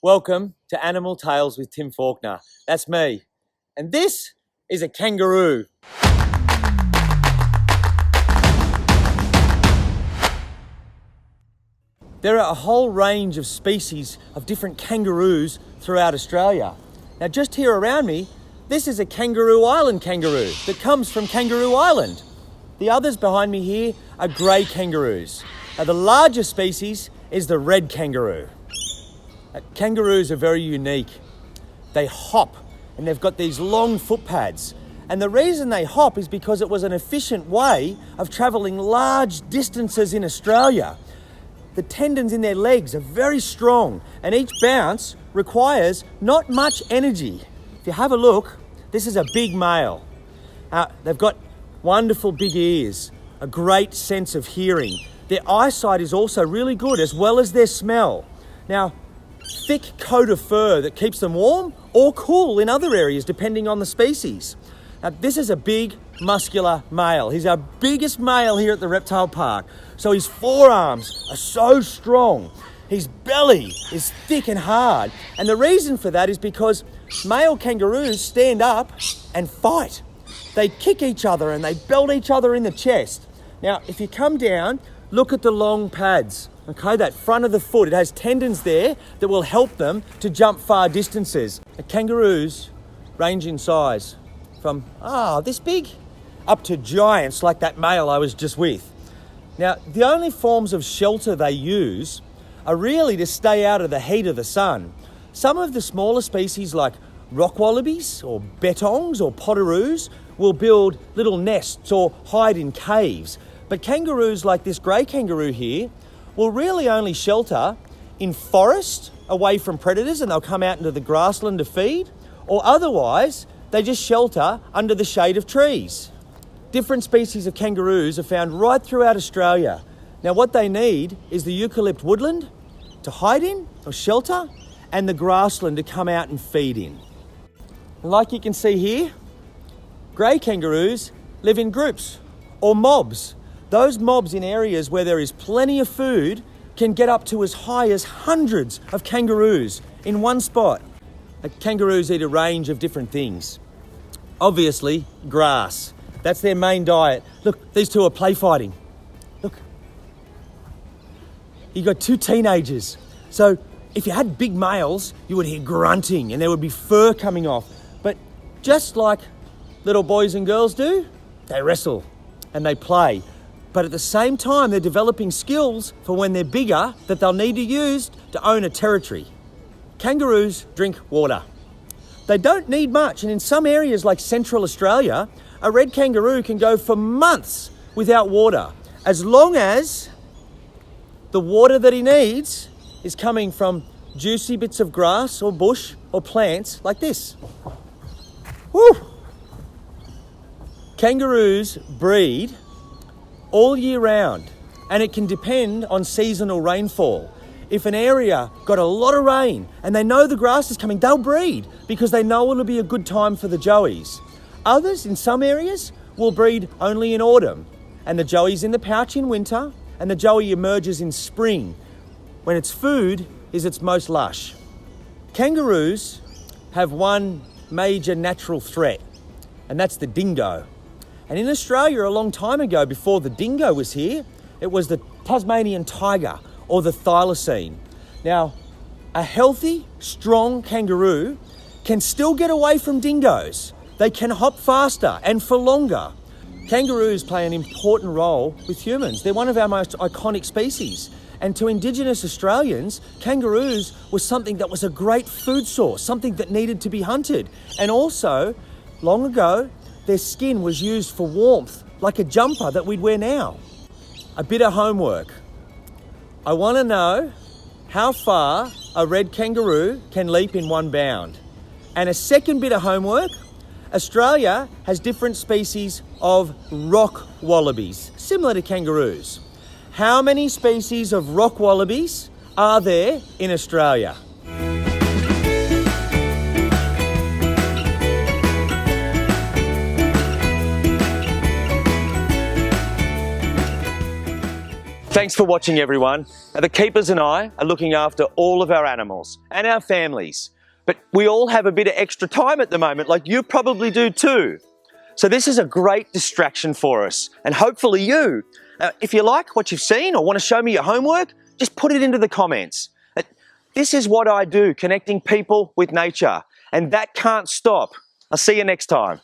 Welcome to Animal Tales with Tim Faulkner. That's me. And this is a kangaroo. There are a whole range of species of different kangaroos throughout Australia. Now just here around me, this is a Kangaroo Island kangaroo that comes from Kangaroo Island. The others behind me here are grey kangaroos. Now the largest species is the red kangaroo. Kangaroos are very unique. They hop and they've got these long foot pads. And the reason they hop is because it was an efficient way of travelling large distances in Australia. The tendons in their legs are very strong and each bounce requires not much energy. If you have a look, this is a big male. They've got wonderful big ears, a great sense of hearing. Their eyesight is also really good as well as their smell. Now, thick coat of fur that keeps them warm or cool in other areas depending on the species. Now, this is a big, muscular male. He's our biggest male here at the reptile park. So his forearms are so strong. His belly is thick and hard. And the reason for that is because male kangaroos stand up and fight. They kick each other and they belt each other in the chest. Now, if you come down, look at the long pads. Okay, that front of the foot, it has tendons there that will help them to jump far distances. Kangaroos range in size from, this big, up to giants like that male I was just with. Now, the only forms of shelter they use are really to stay out of the heat of the sun. Some of the smaller species like rock wallabies or bettongs or potoroos will build little nests or hide in caves. But kangaroos like this grey kangaroo here will really only shelter in forest away from predators and they'll come out into the grassland to feed, or otherwise they just shelter under the shade of trees. Different species of kangaroos are found right throughout Australia. Now what they need is the eucalypt woodland to hide in or shelter and the grassland to come out and feed in. And like you can see here, grey kangaroos live in groups or mobs. Those mobs in areas where there is plenty of food can get up to as high as hundreds of kangaroos in one spot. Kangaroos eat a range of different things. Obviously, grass. That's their main diet. Look, these two are play fighting. Look. You got two teenagers. So if you had big males, you would hear grunting and there would be fur coming off. But just like little boys and girls do, they wrestle and they play. But at the same time, they're developing skills for when they're bigger that they'll need to use to own a territory. Kangaroos drink water. They don't need much, and in some areas like Central Australia, a red kangaroo can go for months without water, as long as the water that he needs is coming from juicy bits of grass or bush or plants like this. Woo! Kangaroos breed all year round, and it can depend on seasonal rainfall. If an area got a lot of rain and they know the grass is coming, they'll breed because they know it'll be a good time for the joeys. Others in some areas will breed only in autumn, and the joey's in the pouch in winter, and the joey emerges in spring when its food is its most lush. Kangaroos have one major natural threat, and that's the dingo. And in Australia a long time ago, before the dingo was here, it was the Tasmanian tiger or the thylacine. Now, a healthy, strong kangaroo can still get away from dingoes. They can hop faster and for longer. Kangaroos play an important role with humans. They're one of our most iconic species. And to Indigenous Australians, kangaroos was something that was a great food source, something that needed to be hunted. And also, long ago, their skin was used for warmth, like a jumper that we'd wear now. A bit of homework. I want to know how far a red kangaroo can leap in one bound. And a second bit of homework, Australia has different species of rock wallabies, similar to kangaroos. How many species of rock wallabies are there in Australia? Thanks for watching, everyone. Now, the keepers and I are looking after all of our animals and our families, but we all have a bit of extra time at the moment, like you probably do too. So this is a great distraction for us, and hopefully you. If you like what you've seen or want to show me your homework, just put it into the comments. This is what I do, connecting people with nature, and that can't stop. I'll see you next time.